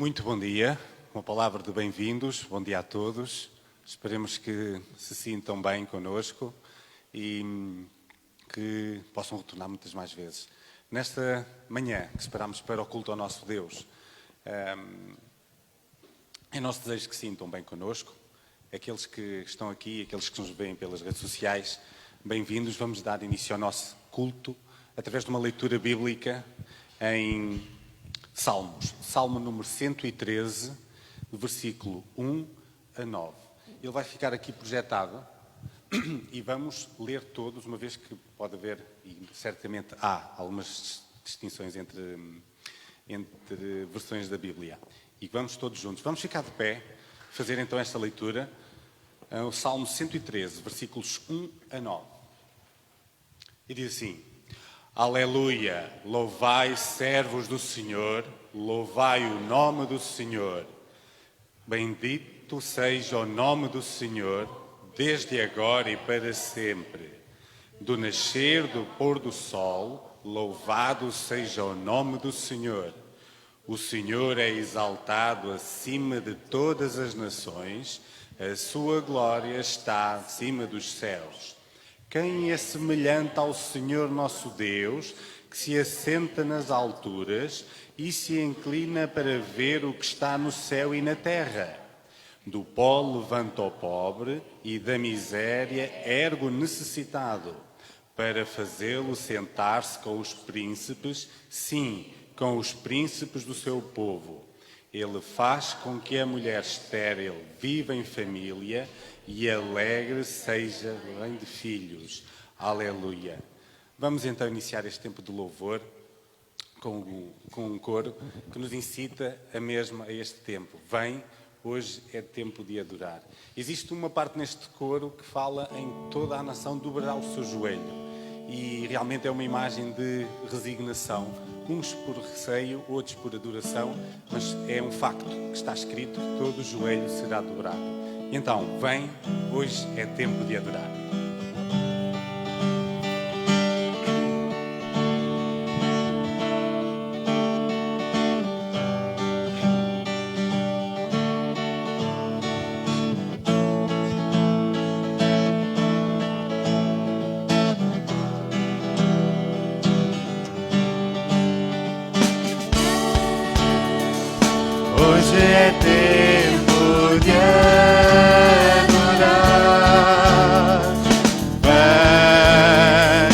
Muito bom dia, uma palavra de bem-vindos, bom dia a todos. Esperemos que se sintam bem connosco e que possam retornar muitas mais vezes. Nesta manhã que esperamos para o culto ao nosso Deus, é nosso desejo que se sintam bem connosco. Aqueles que estão aqui, aqueles que nos veem pelas redes sociais, bem-vindos. Vamos dar início ao nosso culto através de uma leitura bíblica em Salmos. Salmo número 113, versículo 1 a 9. Ele vai ficar aqui projetado e vamos ler todos, uma vez que pode haver, e certamente há algumas distinções entre versões da Bíblia. E vamos todos juntos. Vamos ficar de pé, fazer então esta leitura. O Salmo 113, versículos 1 a 9. E diz assim: Aleluia, louvai servos do Senhor, louvai o nome do Senhor. Bendito seja o nome do Senhor, desde agora e para sempre. Do nascer do pôr do sol, louvado seja o nome do Senhor. O Senhor é exaltado acima de todas as nações, a sua glória está acima dos céus. Quem é semelhante ao Senhor nosso Deus, que se assenta nas alturas e se inclina para ver o que está no céu e na terra? Do pó levanta o pobre e da miséria ergue o necessitado, para fazê-lo sentar-se com os príncipes, sim, com os príncipes do seu povo. Ele faz com que a mulher estéril viva em família e alegre seja mãe de filhos. Aleluia. Vamos então iniciar este tempo de louvor com um coro que nos incita a este tempo. Vem, hoje é tempo de adorar. Existe uma parte neste coro que fala em toda a nação dobrará o seu joelho. E realmente é uma imagem de resignação, uns por receio, outros por adoração, mas é um facto que está escrito, todo o joelho será dobrado. Então, vem, hoje é tempo de adorar. Hoje é tempo de adorar. Vem,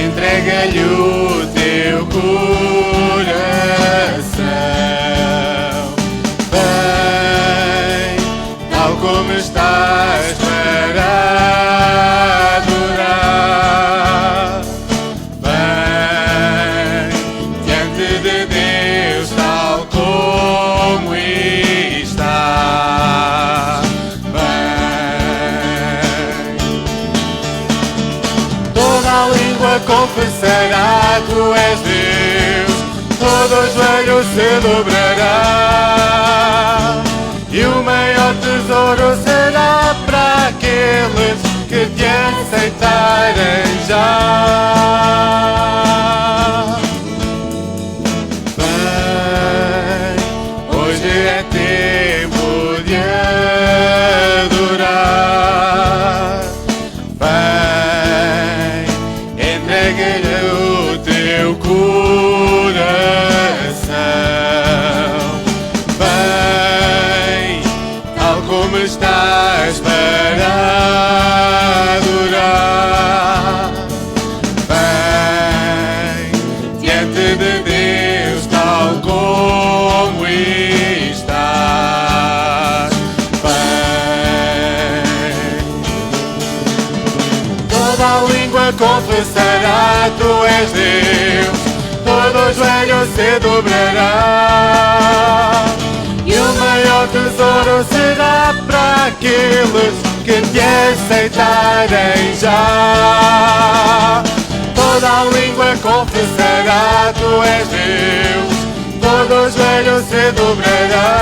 entrega-lhe o teu coração. Vem, tal como estás para adorar. Vem, diante de Deus tal como está. Vem, toda a língua confessará, tu és Deus, todo o joelho se dobrará, e o maior tesouro será para aqueles que te aceitarem já. Hoje é tempo de adorar. Vem, entrega-lhe o teu coração. Vem, tal como estás para adorar. Vem, diante de Deus tal como estás. Vem, toda a língua confessará, tu és Deus, todo o joelho se dobrará, e o maior tesouro será para aqueles que te aceitarem já. Toda a língua confessará, tu és Deus, todo o joelho se dobrará,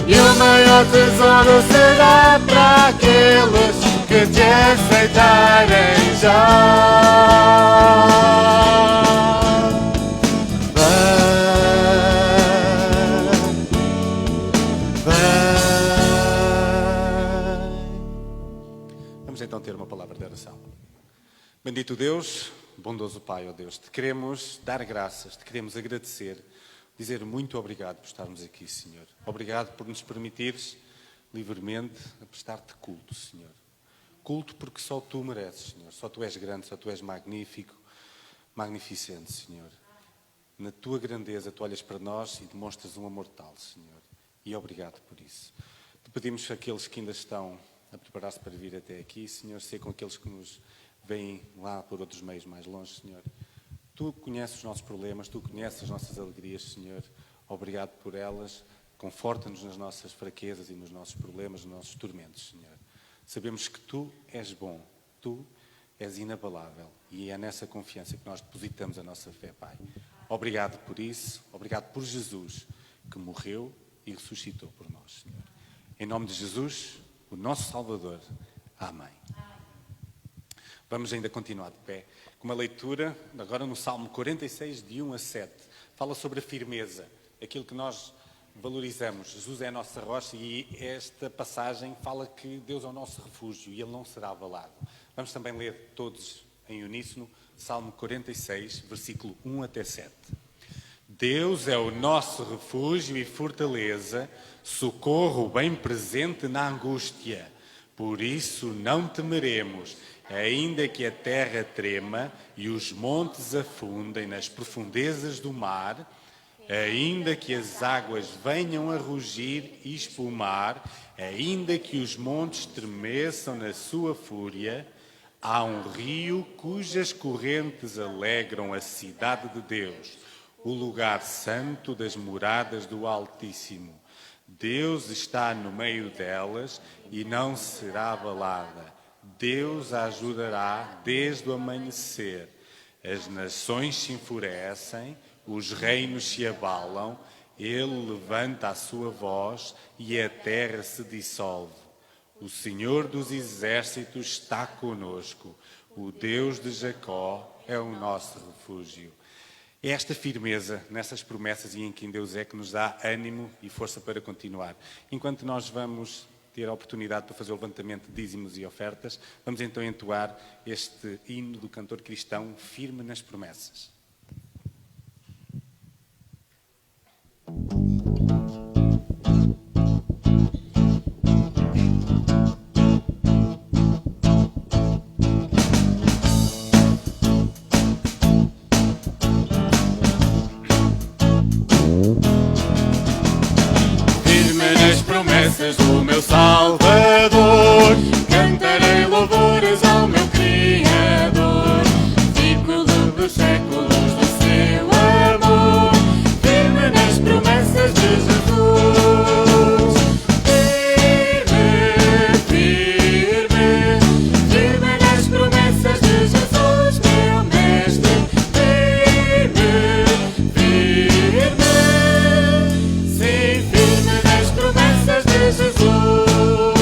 e o maior tesouro será para aqueles que te aceitarem já. Vem, então ter uma palavra de oração. Bendito Deus, bondoso Pai, ó Deus, te queremos dar graças, te queremos agradecer, dizer muito obrigado por estarmos aqui, Senhor. Obrigado por nos permitires livremente a prestar-te culto, Senhor. Culto porque só tu mereces, Senhor. Só tu és grande, só tu és magnífico, magnificente, Senhor. Na tua grandeza tu olhas para nós e demonstras um amor tal, Senhor. E obrigado por isso. Te pedimos àqueles que ainda estão a preparar-se para vir até aqui, Senhor, ser com aqueles que nos vêm lá por outros meios mais longe, Senhor. Tu conheces os nossos problemas, tu conheces as nossas alegrias, Senhor. Obrigado por elas. Conforta-nos nas nossas fraquezas e nos nossos problemas, nos nossos tormentos, Senhor. Sabemos que tu és bom, tu és inabalável e é nessa confiança que nós depositamos a nossa fé, Pai. Obrigado por isso, obrigado por Jesus que morreu e ressuscitou por nós, Senhor. Em nome de Jesus, o nosso Salvador. Amém. Vamos ainda continuar de pé com uma leitura, agora no Salmo 46, de 1 a 7. Fala sobre a firmeza, aquilo que nós valorizamos. Jesus é a nossa rocha e esta passagem fala que Deus é o nosso refúgio e Ele não será abalado. Vamos também ler todos em uníssono, Salmo 46, versículo 1 até 7. Deus é o nosso refúgio e fortaleza, socorro bem presente na angústia. Por isso não temeremos, ainda que a terra trema e os montes afundem nas profundezas do mar, ainda que as águas venham a rugir e espumar, ainda que os montes tremeçam na sua fúria, há um rio cujas correntes alegram a cidade de Deus, o lugar santo das moradas do Altíssimo. Deus está no meio delas e não será abalada. Deus a ajudará desde o amanhecer. As nações se enfurecem, os reinos se abalam, Ele levanta a sua voz e a terra se dissolve. O Senhor dos exércitos está conosco. O Deus de Jacó é o nosso refúgio. É esta firmeza nessas promessas e em quem Deus é que nos dá ânimo e força para continuar. Enquanto nós vamos ter a oportunidade para fazer o levantamento de dízimos e ofertas, vamos então entoar este hino do cantor cristão, Firme nas Promessas. Do meu Salvador, cantarei louvores ao meu Criador, século dos séculos do seu amor, firme nas promessas de Jesus. Firme, firme, firme nas promessas de Jesus, meu Mestre. Firme, firme, sim, firme nas promessas de Jesus.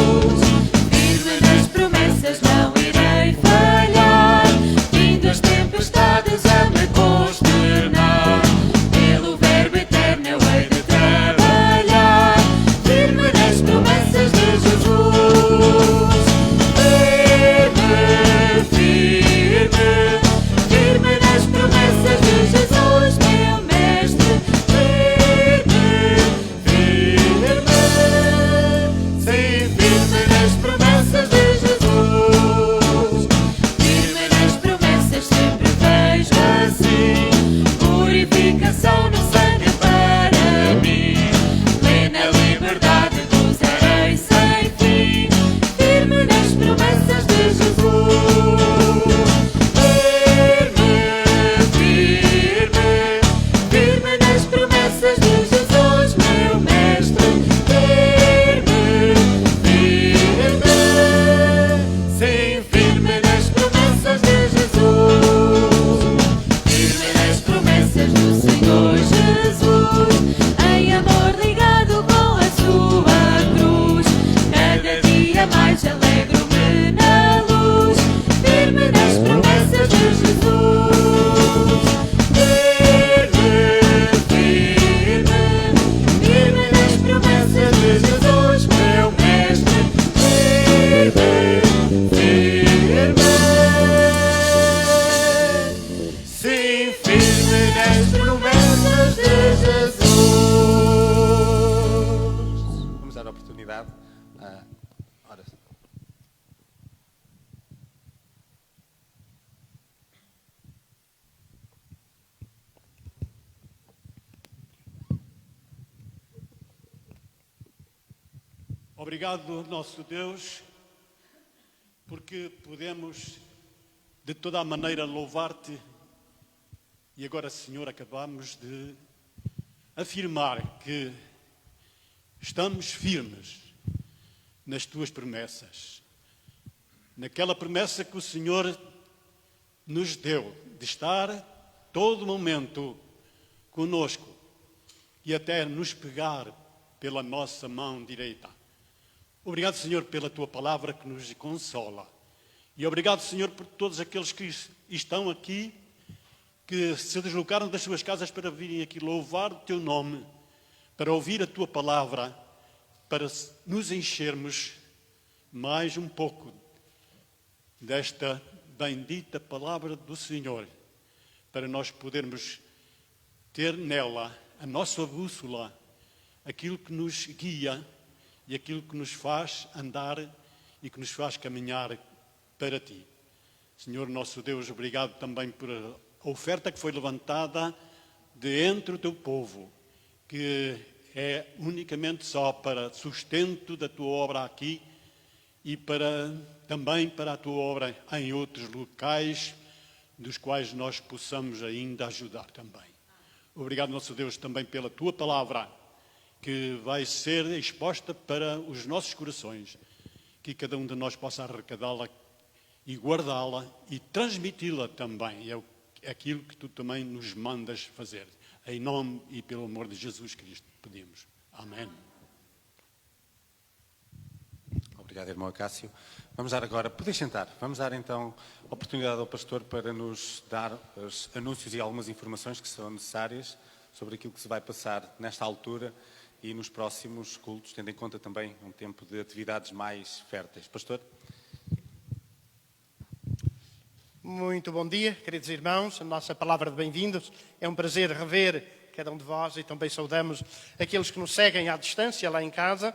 oportunidade. Ora. Obrigado, nosso Deus, porque podemos de toda a maneira louvar-te e agora, Senhor, acabamos de afirmar que estamos firmes nas tuas promessas, naquela promessa que o Senhor nos deu de estar todo momento conosco e até nos pegar pela nossa mão direita. Obrigado, Senhor, pela tua palavra que nos consola. E obrigado, Senhor, por todos aqueles que estão aqui, que se deslocaram das suas casas para virem aqui louvar o teu nome, para ouvir a tua palavra, para nos enchermos mais um pouco desta bendita palavra do Senhor, para nós podermos ter nela a nossa bússola, aquilo que nos guia e aquilo que nos faz andar e que nos faz caminhar para ti. Senhor nosso Deus, obrigado também por a oferta que foi levantada de entre o teu povo, que é unicamente só para sustento da tua obra aqui e também para a tua obra em outros locais, dos quais nós possamos ainda ajudar também. Obrigado, nosso Deus, também pela tua palavra, que vai ser exposta para os nossos corações, que cada um de nós possa arrecadá-la e guardá-la e transmiti-la também. É aquilo que tu também nos mandas fazer. Em nome e pelo amor de Jesus Cristo pedimos. Amém. Obrigado, irmão Acácio. Vamos dar agora, podes sentar, vamos dar então a oportunidade ao pastor para nos dar os anúncios e algumas informações que serão necessárias sobre aquilo que se vai passar nesta altura e nos próximos cultos, tendo em conta também um tempo de atividades mais férteis. Pastor? Muito bom dia, queridos irmãos. A nossa palavra de bem-vindos. É um prazer rever cada um de vós e também saudamos aqueles que nos seguem à distância lá em casa.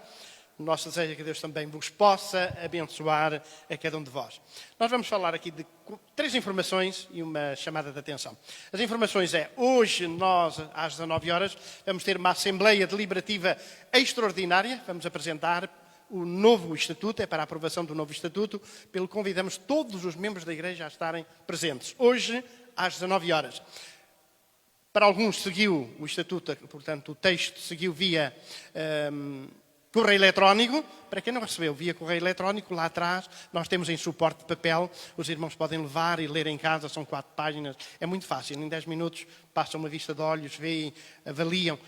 O nosso desejo é que Deus também vos possa abençoar a cada um de vós. Nós vamos falar aqui de 3 informações e uma chamada de atenção. As informações é, hoje nós, às 19 horas, vamos ter uma Assembleia Deliberativa Extraordinária. Vamos apresentar o novo Estatuto, é para a aprovação do novo Estatuto, pelo que convidamos todos os membros da Igreja a estarem presentes. Hoje, às 19 horas. Para alguns seguiu o Estatuto, portanto, o texto seguiu via correio eletrónico. Para quem não recebeu via correio eletrónico, lá atrás nós temos em suporte de papel, os irmãos podem levar e ler em casa, são 4 páginas, é muito fácil, em 10 minutos passam uma vista de olhos, veem, avaliam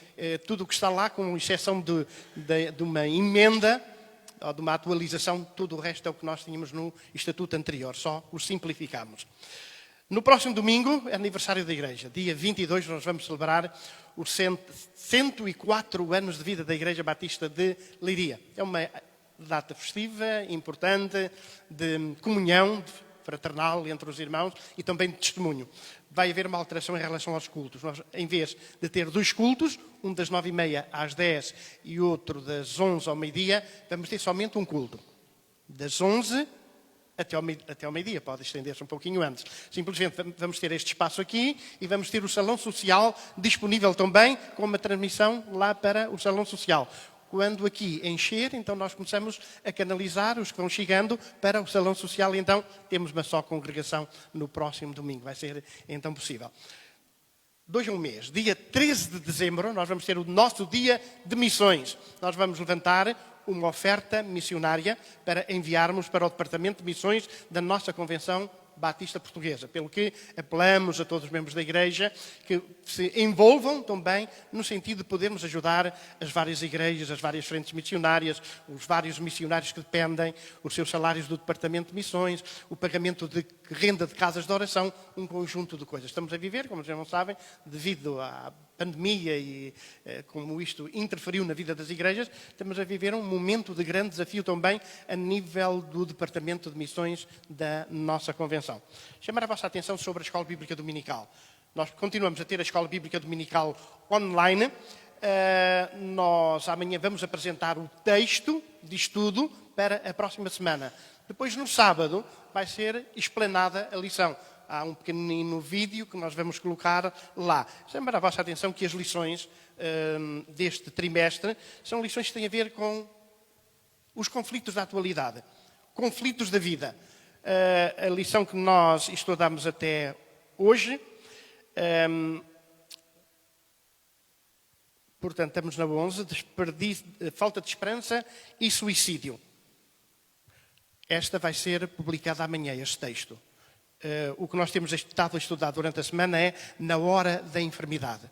tudo o que está lá, com exceção de uma emenda ou de uma atualização, tudo o resto é o que nós tínhamos no Estatuto anterior, só o simplificamos. No próximo domingo é aniversário da Igreja, dia 22, nós vamos celebrar os 104 anos de vida da Igreja Batista de Leiria. É uma data festiva, importante, de comunhão fraternal entre os irmãos e também de testemunho. Vai haver uma alteração em relação aos cultos. Nós, em vez de ter 2 cultos, um das 9h30 às 10 e outro das 11 ao meio-dia, vamos ter somente um culto. Das 11 até ao meio-dia, pode estender-se um pouquinho antes. Simplesmente vamos ter este espaço aqui e vamos ter o Salão Social disponível também, com uma transmissão lá para o Salão Social. Quando aqui encher, então nós começamos a canalizar os que vão chegando para o Salão Social, então temos uma só congregação no próximo domingo. Vai ser então possível. 2 a 1 mês, dia 13 de dezembro, nós vamos ter o nosso dia de missões. Nós vamos levantar uma oferta missionária para enviarmos para o Departamento de Missões da nossa Convenção Batista Portuguesa, pelo que apelamos a todos os membros da Igreja que se envolvam também no sentido de podermos ajudar as várias igrejas, as várias frentes missionárias, os vários missionários que dependem, os seus salários do Departamento de Missões, o pagamento de renda de casas de oração, um conjunto de coisas. Estamos a viver, como já não sabem, devido à pandemia e como isto interferiu na vida das igrejas, estamos a viver um momento de grande desafio também a nível do Departamento de Missões da nossa Convenção. Chamar a vossa atenção sobre a Escola Bíblica Dominical. Nós continuamos a ter a Escola Bíblica Dominical online. Nós amanhã vamos apresentar o texto de estudo para a próxima semana. Depois, no sábado, vai ser explanada a lição. Há um pequenino vídeo que nós vamos colocar lá. Chama a vossa atenção que as lições deste trimestre são lições que têm a ver com os conflitos da atualidade, conflitos da vida. A lição que nós estudamos até hoje, portanto, estamos na 11, falta de esperança e suicídio. Esta vai ser publicada amanhã, este texto. O que nós temos estado a estudar durante a semana é na hora da enfermidade.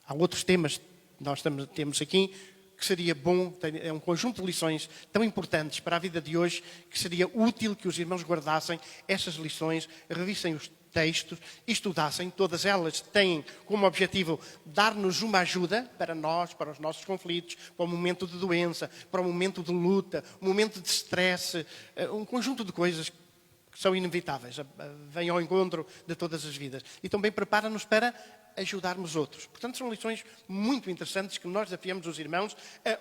Há outros temas que nós temos aqui que seria bom, é um conjunto de lições tão importantes para a vida de hoje, que seria útil que os irmãos guardassem essas lições, revissem os textos, estudassem. Todas elas têm como objetivo dar-nos uma ajuda para nós, para os nossos conflitos, para o momento de doença, para o momento de luta, um momento de stress, um conjunto de coisas que são inevitáveis, vêm ao encontro de todas as vidas. E também prepara-nos para ajudarmos outros. Portanto, são lições muito interessantes que nós desafiamos os irmãos a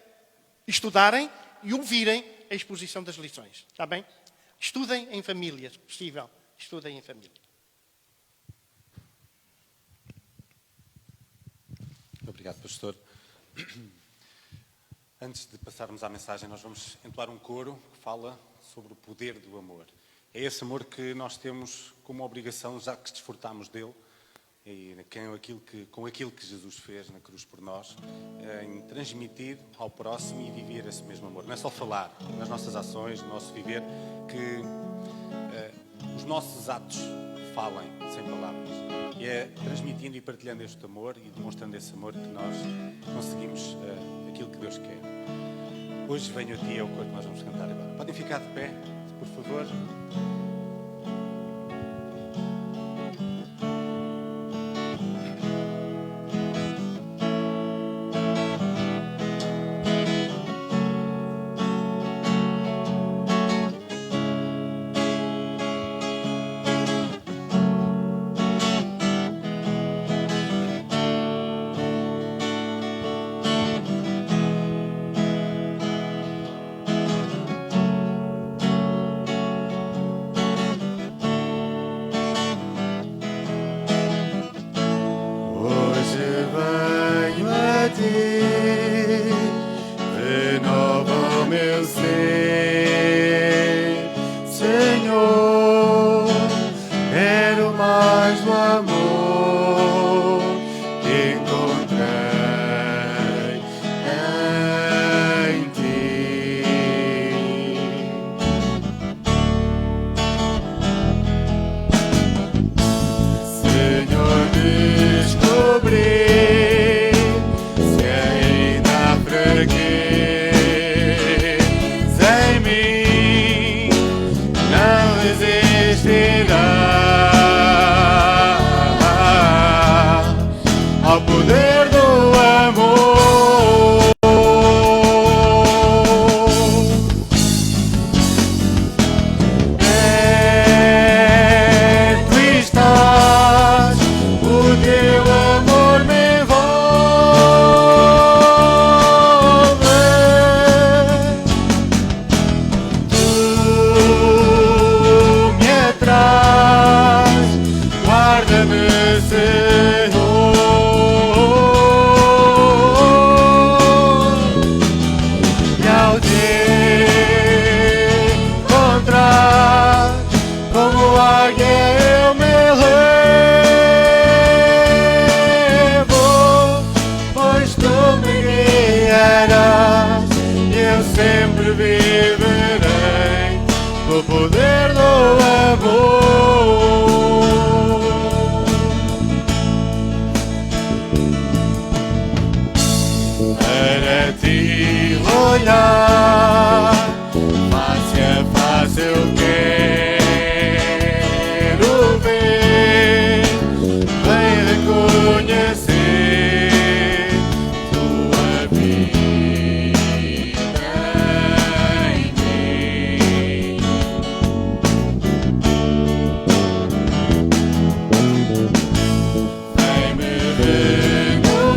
estudarem e ouvirem a exposição das lições. Está bem? Estudem em família, se possível. Estudem em família. Obrigado, pastor. Antes de passarmos à mensagem, nós vamos entoar um coro que fala sobre o poder do amor. É esse amor que nós temos como obrigação, já que desfrutamos dele, e com aquilo que Jesus fez na cruz por nós, em transmitir ao próximo e viver esse mesmo amor. Não é só falar, nas nossas ações, no nosso viver, que os nossos atos falem sem palavras. E é transmitindo e partilhando este amor e demonstrando esse amor que nós conseguimos aquilo que Deus quer. Hoje venho a ti, é o coro que nós vamos cantar agora. Podem ficar de pé, por favor.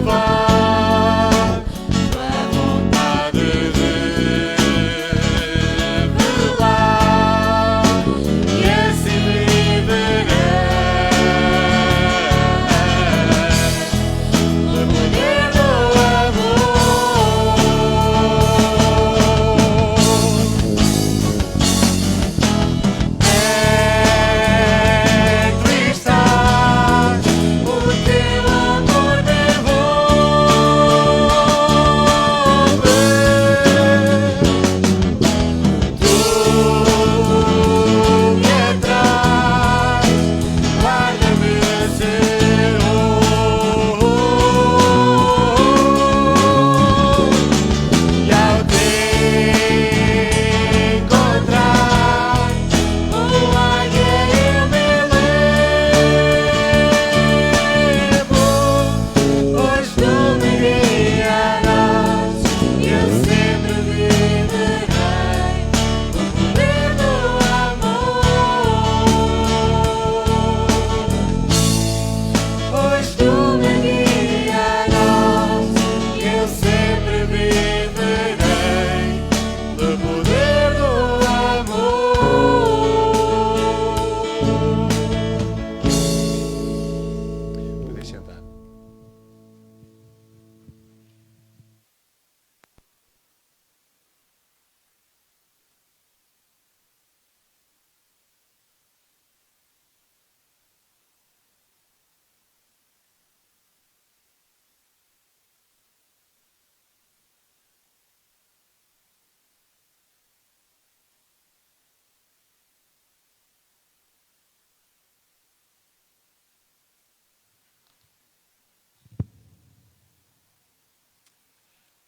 Renovar tua vontade de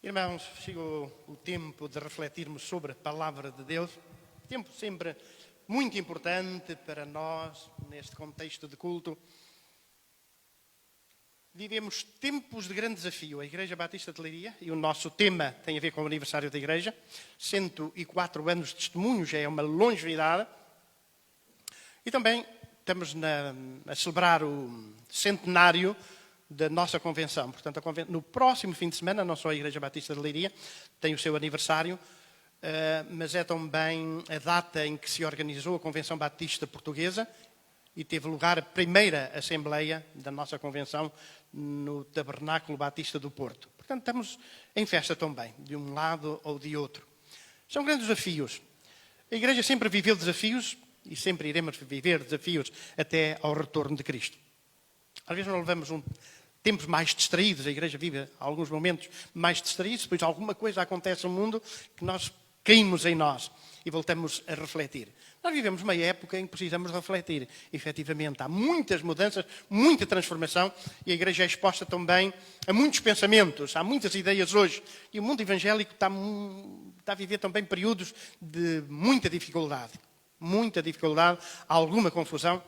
Irmãos, chegou o tempo de refletirmos sobre a palavra de Deus. Tempo sempre muito importante para nós, neste contexto de culto. Vivemos tempos de grande desafio. A Igreja Batista de Leiria, e o nosso tema tem a ver com o aniversário da Igreja. 104 anos de testemunho, já é uma longevidade. E também estamos a celebrar o centenário da nossa convenção. Portanto, no próximo fim de semana, não só a Igreja Batista de Leiria tem o seu aniversário, mas é também a data em que se organizou a Convenção Batista Portuguesa e teve lugar a primeira Assembleia da nossa Convenção no Tabernáculo Batista do Porto. Portanto, estamos em festa também, de um lado ou de outro. São grandes desafios. A Igreja sempre viveu desafios e sempre iremos viver desafios até ao retorno de Cristo. Às vezes nós levamos tempos mais distraídos, a Igreja vive alguns momentos mais distraídos, depois alguma coisa acontece no mundo que nós caímos em nós e voltamos a refletir. Nós vivemos uma época em que precisamos refletir. Efetivamente, há muitas mudanças, muita transformação e a Igreja é exposta também a muitos pensamentos, há muitas ideias hoje. E o mundo evangélico está a viver também períodos de muita dificuldade, alguma confusão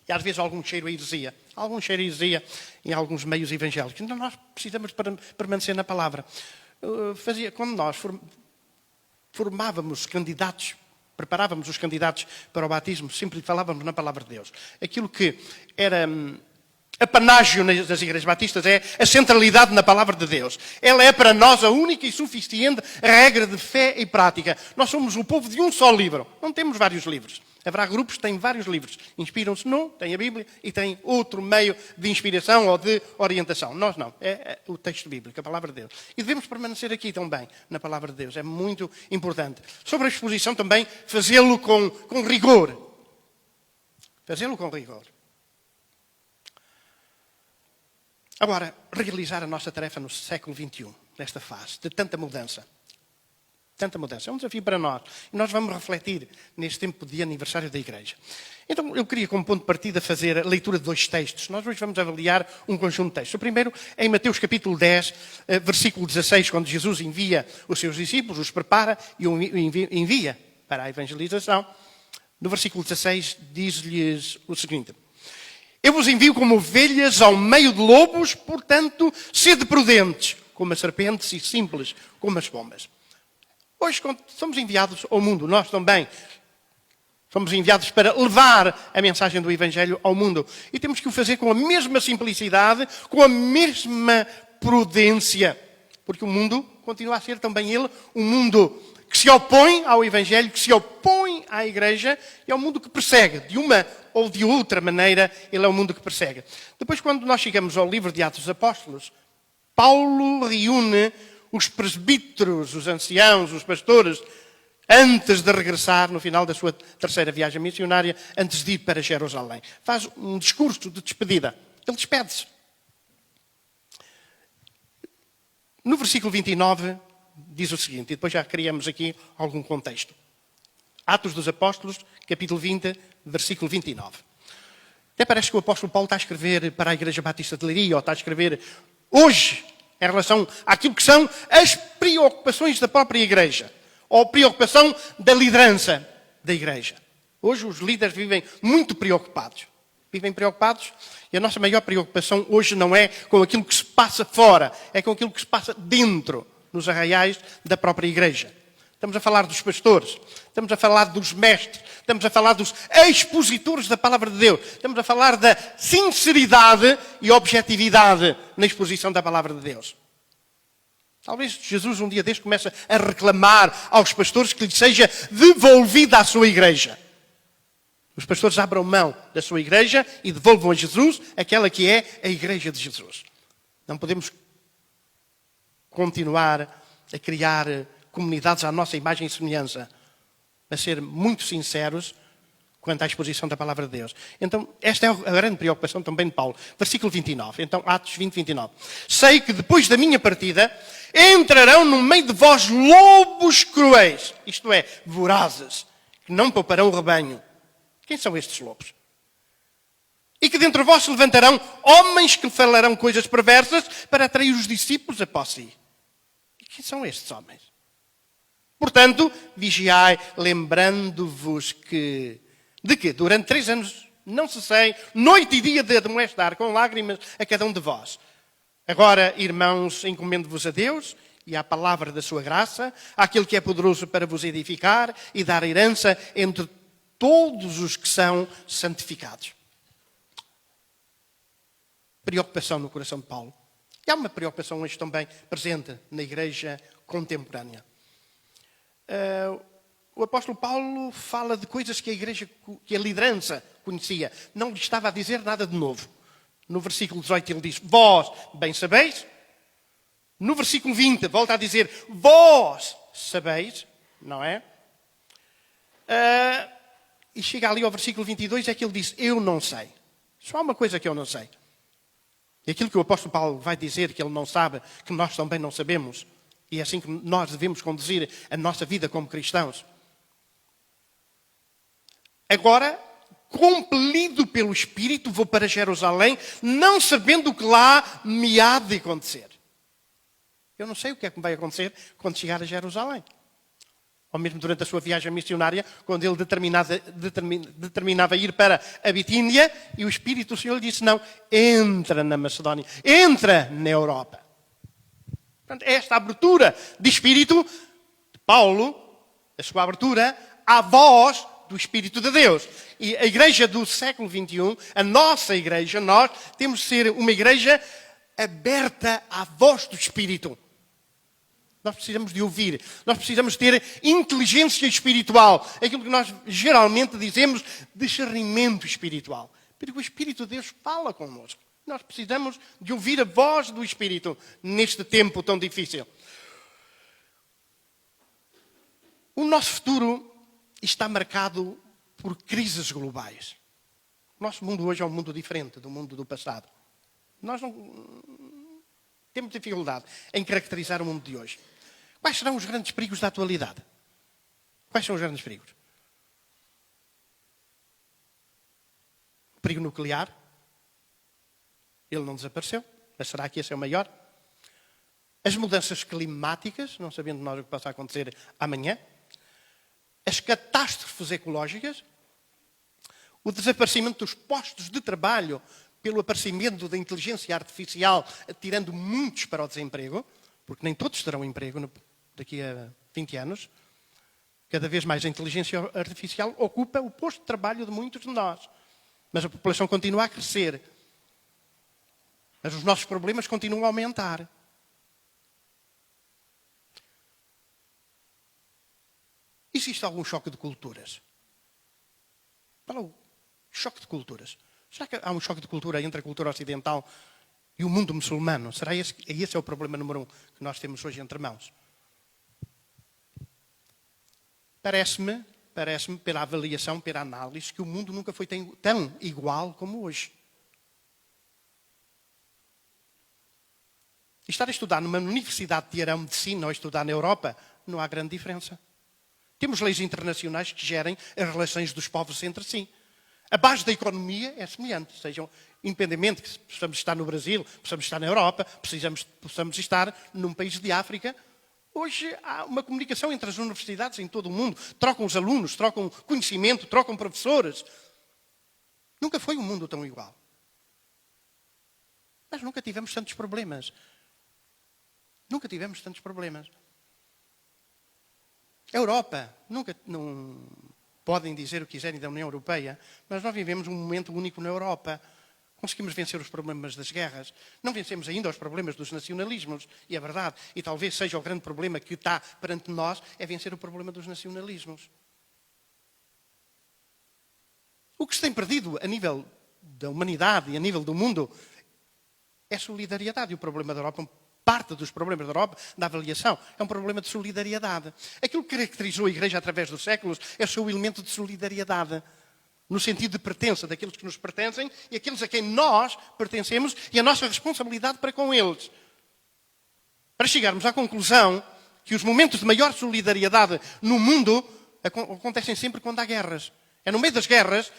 e às vezes algum cheiro a heresia. Algum cheiro a heresia em alguns meios evangélicos. Então nós precisamos permanecer na palavra. Quando nós formávamos candidatos, preparávamos os candidatos para o batismo, sempre falávamos na palavra de Deus. Aquilo que era apanágio das igrejas batistas é a centralidade na palavra de Deus. Ela é para nós a única e suficiente regra de fé e prática. Nós somos o povo de um só livro. Não temos vários livros. Haverá grupos que têm vários livros. Inspiram-se num, têm a Bíblia e têm outro meio de inspiração ou de orientação. Nós não. É o texto bíblico, a palavra de Deus. E devemos permanecer aqui também, na palavra de Deus. É muito importante. Sobre a exposição também, fazê-lo com rigor. Fazê-lo com rigor. Agora, realizar a nossa tarefa no século XXI, nesta fase de tanta mudança. Tanta mudança. É um desafio para nós. E nós vamos refletir neste tempo de aniversário da Igreja. Então, eu queria, como ponto de partida, fazer a leitura de 2 textos. Nós hoje vamos avaliar um conjunto de textos. O primeiro é em Mateus capítulo 10, versículo 16, quando Jesus envia os seus discípulos, os prepara e os envia para a evangelização. No versículo 16, diz-lhes o seguinte: eu vos envio como ovelhas ao meio de lobos, portanto, sede prudentes, como as serpentes, e simples como as pombas. Hoje somos enviados ao mundo, nós também. Somos enviados para levar a mensagem do Evangelho ao mundo. E temos que o fazer com a mesma simplicidade, com a mesma prudência. Porque o mundo continua a ser também ele um mundo que se opõe ao Evangelho, que se opõe à Igreja, e é um mundo que persegue. De uma ou de outra maneira, ele é um mundo que persegue. Depois, quando nós chegamos ao livro de Atos dos Apóstolos, Paulo reúne os presbíteros, os anciãos, os pastores, antes de regressar, no final da sua 3ª viagem missionária, antes de ir para Jerusalém. Faz um discurso de despedida. Ele despede-se. No versículo 29, diz o seguinte, e depois já criamos aqui algum contexto. Atos dos Apóstolos, capítulo 20, versículo 29. Até parece que o apóstolo Paulo está a escrever para a Igreja Batista de Leiria, ou está a escrever hoje, em relação àquilo que são as preocupações da própria Igreja, ou preocupação da liderança da Igreja. Hoje os líderes vivem muito preocupados. Vivem preocupados e a nossa maior preocupação hoje não é com aquilo que se passa fora, é com aquilo que se passa dentro, nos arraiais da própria Igreja. Estamos a falar dos pastores, estamos a falar dos mestres, estamos a falar dos expositores da palavra de Deus, estamos a falar da sinceridade e objetividade na exposição da palavra de Deus. Talvez Jesus um dia deste comece a reclamar aos pastores que lhe seja devolvida a sua igreja. Os pastores abram mão da sua igreja e devolvam a Jesus aquela que é a igreja de Jesus. Não podemos continuar a criar comunidades à nossa imagem e semelhança, a ser muito sinceros quanto à exposição da palavra de Deus. Então, esta é a grande preocupação também de Paulo. Versículo 29. Então, Atos 20, 29. Sei que depois da minha partida entrarão no meio de vós lobos cruéis, isto é, vorazes, que não pouparão o rebanho. Quem são estes lobos? E que dentre vós se levantarão homens que falarão coisas perversas para atrair os discípulos após si. Quem são estes homens? Portanto, vigiai, lembrando-vos de que durante 3 anos não cessei, noite e dia, de admoestar com lágrimas a cada um de vós. Agora, irmãos, encomendo-vos a Deus e à palavra da sua graça, àquele que é poderoso para vos edificar e dar herança entre todos os que são santificados. Preocupação no coração de Paulo. E há uma preocupação hoje também presente na igreja contemporânea. O apóstolo Paulo fala de coisas que a igreja, que a liderança conhecia. Não lhe estava a dizer nada de novo. No versículo 18 ele diz, vós bem sabeis. No versículo 20 volta a dizer, vós sabeis, não é? E chega ali ao versículo 22, é que ele diz, eu não sei. Só há uma coisa que eu não sei. E aquilo que o apóstolo Paulo vai dizer que ele não sabe, que nós também não sabemos. E é assim que nós devemos conduzir a nossa vida como cristãos. Agora, compelido pelo Espírito, vou para Jerusalém, não sabendo o que lá me há de acontecer. Eu não sei o que é que vai acontecer quando chegar a Jerusalém. Ou mesmo durante a sua viagem missionária, quando ele determinava ir para a Bitínia, e o Espírito do Senhor lhe disse, não, entra na Macedónia, entra na Europa. Portanto, esta abertura de Espírito de Paulo, a sua abertura à voz do Espírito de Deus. E a igreja do século XXI, a nossa igreja, nós temos de ser uma igreja aberta à voz do Espírito. Nós precisamos de ouvir. Nós precisamos ter inteligência espiritual. Aquilo que nós geralmente dizemos, discernimento espiritual. Porque o Espírito de Deus fala connosco. Nós precisamos de ouvir a voz do Espírito neste tempo tão difícil. O nosso futuro está marcado por crises globais. O nosso mundo hoje é um mundo diferente do mundo do passado. Nós não temos dificuldade em caracterizar o mundo de hoje. Quais serão os grandes perigos da atualidade? Quais são os grandes perigos? O perigo nuclear. Ele não desapareceu, mas será que esse é o maior? As mudanças climáticas, não sabendo nós o que possa acontecer amanhã. As catástrofes ecológicas. O desaparecimento dos postos de trabalho pelo aparecimento da inteligência artificial, tirando muitos para o desemprego, porque nem todos terão emprego daqui a 20 anos. Cada vez mais a inteligência artificial ocupa o posto de trabalho de muitos de nós. Mas a população continua a crescer. Mas os nossos problemas continuam a aumentar. Existe algum choque de culturas? Fala o choque de culturas. Será que há um choque de cultura entre a cultura ocidental e o mundo muçulmano? Será esse é o problema número 1 que nós temos hoje entre mãos? Parece-me, pela avaliação, pela análise, que o mundo nunca foi tão igual como hoje. Estar a estudar numa universidade de Arão Medicina ou estudar na Europa, não há grande diferença. Temos leis internacionais que gerem as relações dos povos entre si. A base da economia é semelhante, seja independente que possamos estar no Brasil, possamos estar na Europa, possamos estar num país de África. Hoje há uma comunicação entre as universidades em todo o mundo. Trocam os alunos, trocam conhecimento, trocam professores. Nunca foi um mundo tão igual. Mas nunca tivemos tantos problemas. Nunca tivemos tantos problemas. A Europa, não podem dizer o que quiserem da União Europeia, mas nós vivemos um momento único na Europa. Conseguimos vencer os problemas das guerras. Não vencemos ainda os problemas dos nacionalismos, e é verdade. E talvez seja o grande problema que está perante nós, é vencer o problema dos nacionalismos. O que se tem perdido a nível da humanidade e a nível do mundo é solidariedade. E o problema da Europa, parte dos problemas da Europa, da avaliação, é um problema de solidariedade. Aquilo que caracterizou a Igreja através dos séculos é o seu elemento de solidariedade. No sentido de pertença daqueles que nos pertencem e aqueles a quem nós pertencemos e a nossa responsabilidade para com eles. Para chegarmos à conclusão que os momentos de maior solidariedade no mundo acontecem sempre quando há guerras. É no meio das guerras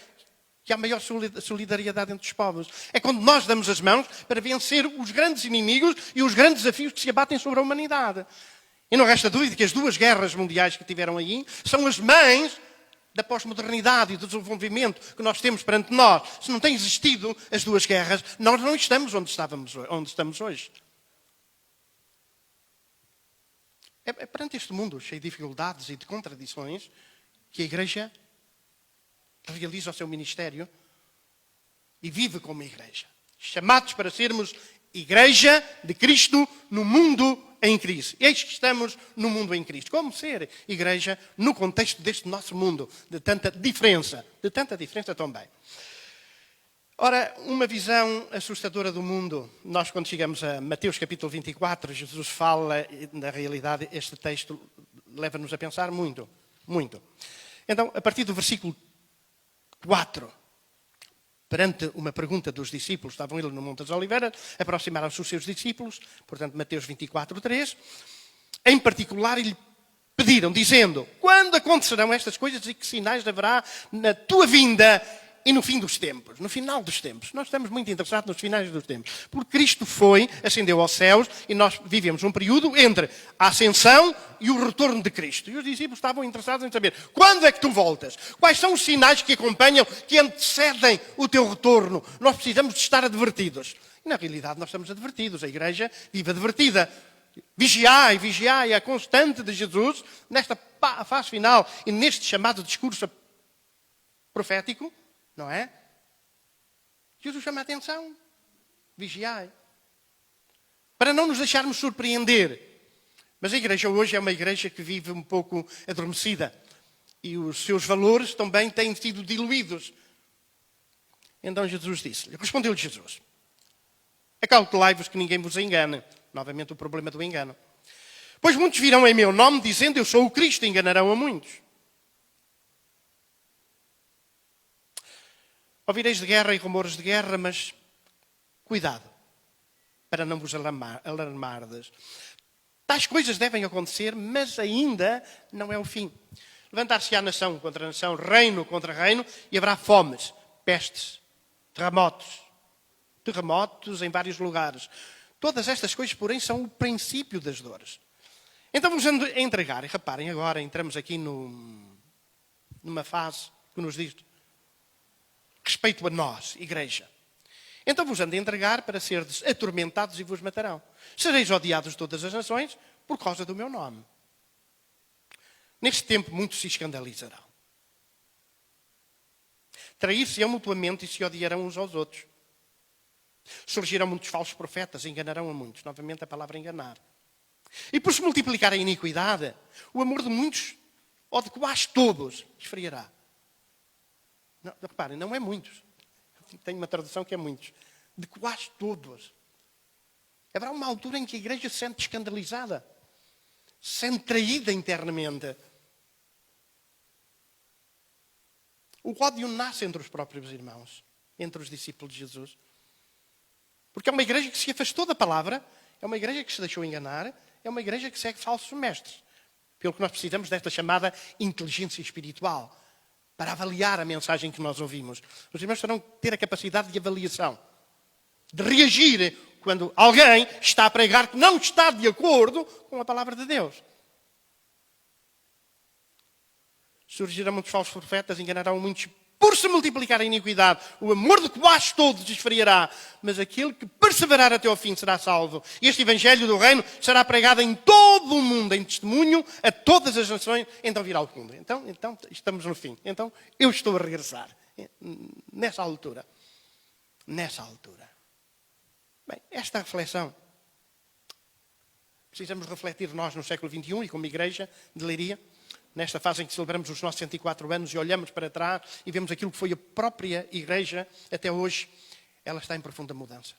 que há maior solidariedade entre os povos. É quando nós damos as mãos para vencer os grandes inimigos e os grandes desafios que se abatem sobre a humanidade. E não resta dúvida que as duas guerras mundiais que tiveram aí são as mães da pós-modernidade e do desenvolvimento que nós temos perante nós. Se não têm existido as duas guerras, nós não estamos onde estamos hoje. É perante este mundo cheio de dificuldades e de contradições que a Igreja realiza o seu ministério e vive como Igreja. Chamados para sermos Igreja de Cristo no mundo em crise. Eis que estamos no mundo em crise. Como ser Igreja no contexto deste nosso mundo de tanta diferença também. Ora, uma visão assustadora do mundo. Nós, quando chegamos a Mateus capítulo 24, Jesus fala, na realidade, este texto leva-nos a pensar muito, muito. Então, a partir do versículo 4, perante uma pergunta dos discípulos, estavam eles no Monte das Oliveiras, aproximaram-se os seus discípulos, portanto, Mateus 24, 3, em particular, lhe pediram, dizendo, quando acontecerão estas coisas e que sinais haverá na tua vinda e no fim dos tempos, no final dos tempos. Nós estamos muito interessados nos finais dos tempos. Porque Cristo ascendeu aos céus e nós vivemos um período entre a ascensão e o retorno de Cristo. E os discípulos estavam interessados em saber quando é que tu voltas? Quais são os sinais que acompanham, que antecedem o teu retorno? Nós precisamos de estar advertidos. E na realidade nós estamos advertidos. A Igreja vive advertida. Vigiai a constante de Jesus nesta fase final e neste chamado discurso profético. Não é? Jesus chama a atenção. Vigiai. Para não nos deixarmos surpreender. Mas a Igreja hoje é uma Igreja que vive um pouco adormecida. E os seus valores também têm sido diluídos. Então Jesus disse-lhe, respondeu-lhe Jesus, acautelai-vos que ninguém vos engane. Novamente o problema do engano. Pois muitos virão em meu nome dizendo, eu sou o Cristo, e enganarão a muitos. Ouvireis de guerra e rumores de guerra, mas cuidado, para não vos alarmardes. Tais coisas devem acontecer, mas ainda não é o fim. Levantar-se-á nação contra nação, reino contra reino, e haverá fomes, pestes, terremotos em vários lugares. Todas estas coisas, porém, são o princípio das dores. Então vos ando a entregar, e reparem agora, entramos aqui numa fase que nos diz respeito a nós, Igreja. Então vos ando a entregar para serdes atormentados e vos matarão. Sereis odiados de todas as nações por causa do meu nome. Neste tempo muitos se escandalizarão. Trair-se-ão mutuamente e se odiarão uns aos outros. Surgirão muitos falsos profetas e enganarão a muitos. Novamente a palavra enganar. E por se multiplicar a iniquidade, o amor de muitos, ou de quase todos, esfriará. Não, reparem, não é muitos. Tenho uma tradução que é muitos. De quase todos. Haverá uma altura em que a Igreja se sente escandalizada. Se sente traída internamente. O ódio nasce entre os próprios irmãos. Entre os discípulos de Jesus. Porque é uma Igreja que se afastou da palavra. É uma Igreja que se deixou enganar. É uma Igreja que segue falsos mestres. Pelo que nós precisamos desta chamada inteligência espiritual. Para avaliar a mensagem que nós ouvimos. Os irmãos terão que ter a capacidade de avaliação. De reagir quando alguém está a pregar que não está de acordo com a palavra de Deus. Surgirão muitos falsos profetas, enganarão muitos. Por se multiplicar a iniquidade, o amor de quase todos esfriará. Mas aquele que perseverar até ao fim será salvo. Este Evangelho do Reino será pregado em todo o mundo, em testemunho a todas as nações. Então virá o fundo. Então estamos no fim. Então eu estou a regressar. Nessa altura. Bem, esta reflexão. Precisamos refletir nós no século XXI e como Igreja de Leiria. Nesta fase em que celebramos os nossos 104 anos e olhamos para trás e vemos aquilo que foi a própria Igreja até hoje, ela está em profunda mudança.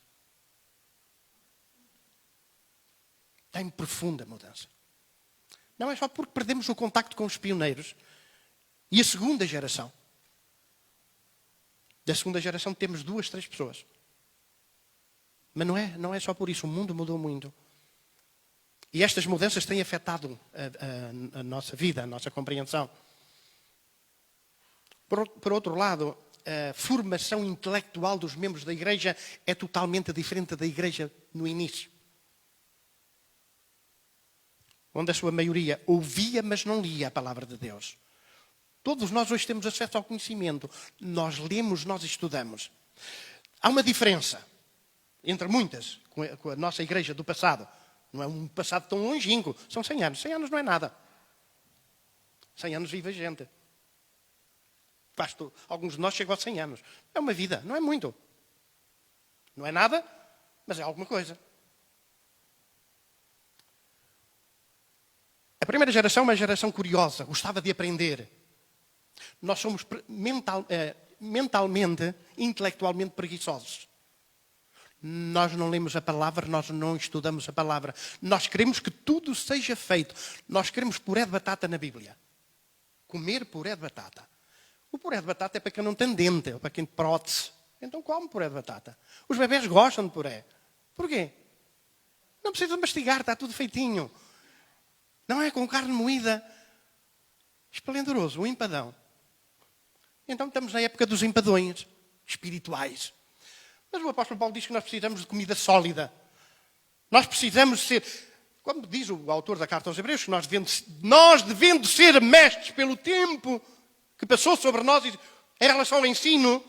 Está em profunda mudança. Não é só porque perdemos o contacto com os pioneiros e a segunda geração. Da segunda geração temos 2, 3 pessoas. Mas não é só por isso, o mundo mudou muito. E estas mudanças têm afetado a nossa vida, a nossa compreensão. Por outro lado, a formação intelectual dos membros da Igreja é totalmente diferente da Igreja no início. onde a sua maioria ouvia, mas não lia a palavra de Deus. Todos nós hoje temos acesso ao conhecimento. Nós lemos, nós estudamos. Há uma diferença, entre muitas, com a nossa igreja do passado. Não é um passado tão longínquo. São 100 anos. 100 anos não é nada. 100 anos vive a gente. Alguns de nós chegam aos 100 anos. É uma vida, não é muito. Não é nada, mas é alguma coisa. A primeira geração é uma geração curiosa, gostava de aprender. Nós somos mentalmente, intelectualmente preguiçosos. Nós não lemos a palavra, nós não estudamos a palavra. Nós queremos que tudo seja feito. Nós queremos puré de batata na Bíblia. Comer puré de batata. O puré de batata é para quem não tem dente, ou para quem tem prótese. Então come puré de batata. Os bebés gostam de puré. Porquê? Não precisa mastigar, está tudo feitinho. Não é com carne moída. Esplendoroso, um empadão. Então estamos na época dos empadões espirituais. Mas o apóstolo Paulo diz que nós precisamos de comida sólida. Nós precisamos ser, como diz o autor da carta aos Hebreus, que nós devendo ser mestres pelo tempo que passou sobre nós em relação ao ensino,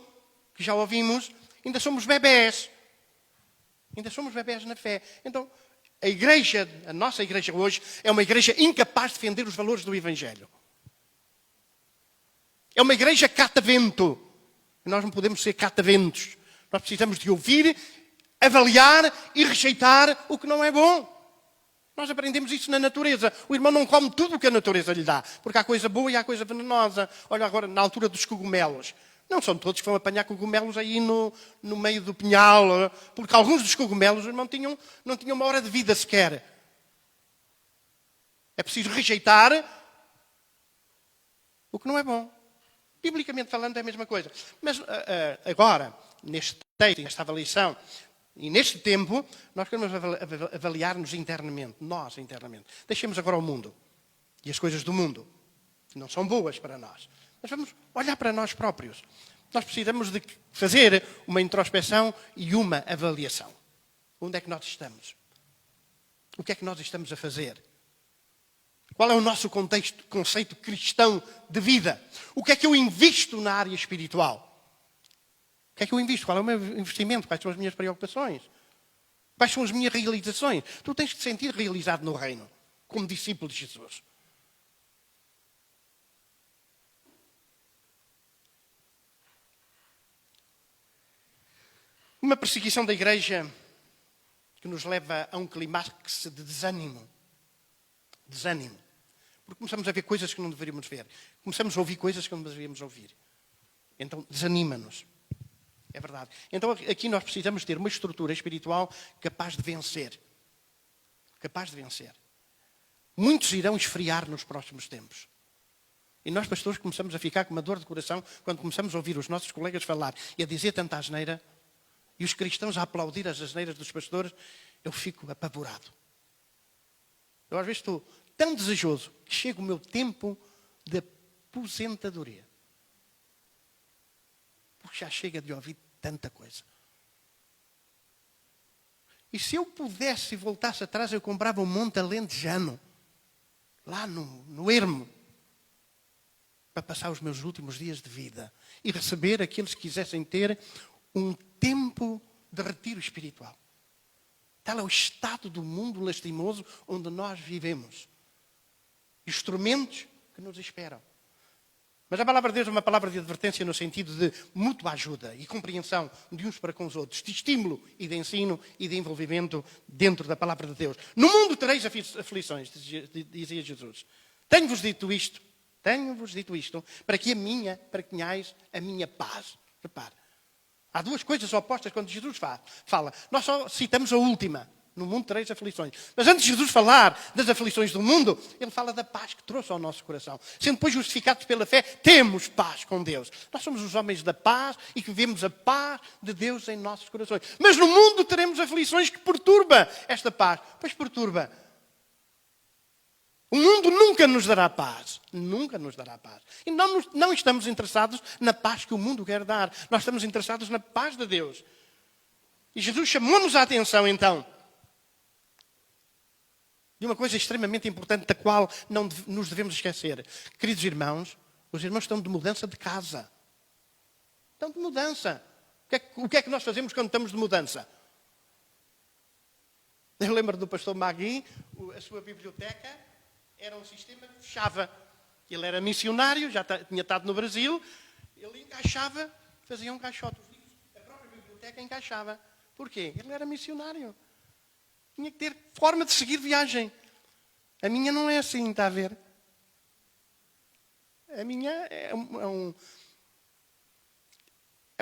que já ouvimos, ainda somos bebés. Ainda somos bebés na fé. Então, a nossa igreja hoje, é uma igreja incapaz de defender os valores do Evangelho. É uma igreja catavento. E nós não podemos ser cataventos. Nós precisamos de ouvir, avaliar e rejeitar o que não é bom. Nós aprendemos isso na natureza. O irmão não come tudo o que a natureza lhe dá, porque há coisa boa e há coisa venenosa. Olha agora, na altura dos cogumelos. Não são todos que vão apanhar cogumelos aí no meio do pinhal, porque alguns dos cogumelos não tinham uma hora de vida sequer. É preciso rejeitar o que não é bom. Biblicamente falando é a mesma coisa. Mas agora, neste texto, nesta avaliação, e neste tempo, nós queremos avaliar-nos internamente. Nós, internamente. Deixemos agora o mundo. E as coisas do mundo. Que não são boas para nós. Mas vamos olhar para nós próprios. Nós precisamos de fazer uma introspeção e uma avaliação. Onde é que nós estamos? O que é que nós estamos a fazer? Qual é o nosso conceito cristão de vida? O que é que eu invisto na área espiritual? O que é que eu invisto? Qual é o meu investimento? Quais são as minhas preocupações? Quais são as minhas realizações? Tu tens de te sentir realizado no reino, como discípulo de Jesus. Uma perseguição da igreja que nos leva a um clímax de desânimo. Desânimo. Porque começamos a ver coisas que não deveríamos ver. Começamos a ouvir coisas que não deveríamos ouvir. Então, desanima-nos. É verdade. Então, aqui nós precisamos ter uma estrutura espiritual capaz de vencer. Capaz de vencer. Muitos irão esfriar nos próximos tempos. E nós, pastores, começamos a ficar com uma dor de coração quando começamos a ouvir os nossos colegas falar e a dizer tanta asneira, e os cristãos a aplaudir as asneiras dos pastores, eu fico apavorado. Eu às vezes estou tão desejoso que chega o meu tempo de aposentadoria. Porque já chega de ouvir tanta coisa. E se eu pudesse e voltasse atrás, eu comprava um monte alentejano, lá no Ermo, para passar os meus últimos dias de vida e receber aqueles que quisessem ter um tempo de retiro espiritual. Tal é o estado do mundo lastimoso onde nós vivemos. Instrumentos que nos esperam. Mas a palavra de Deus é uma palavra de advertência no sentido de mútua ajuda e compreensão de uns para com os outros, de estímulo e de ensino e de envolvimento dentro da palavra de Deus. No mundo tereis aflições, dizia Jesus. Tenho-vos dito isto, para que tenhais a minha paz. Repare. Há duas coisas opostas quando Jesus fala. Nós só citamos a última. No mundo tereis aflições. Mas antes de Jesus falar das aflições do mundo, ele fala da paz que trouxe ao nosso coração. Sendo depois justificados pela fé, temos paz com Deus. Nós somos os homens da paz e que vivemos a paz de Deus em nossos corações. Mas no mundo teremos aflições que perturbam esta paz. Pois perturba. O mundo nunca nos dará paz. Nunca nos dará paz. E não estamos interessados na paz que o mundo quer dar. Nós estamos interessados na paz de Deus. E Jesus chamou-nos a atenção, então, de uma coisa extremamente importante da qual não nos devemos esquecer. Queridos irmãos, os irmãos estão de mudança de casa. Estão de mudança. O que é que nós fazemos quando estamos de mudança? Eu lembro do pastor Magui, a sua biblioteca era um sistema que fechava. Ele era missionário, já tinha estado no Brasil, ele encaixava, fazia um caixote. A própria biblioteca encaixava. Porquê? Ele era missionário. Tinha que ter forma de seguir viagem. A minha não é assim, está a ver? A minha é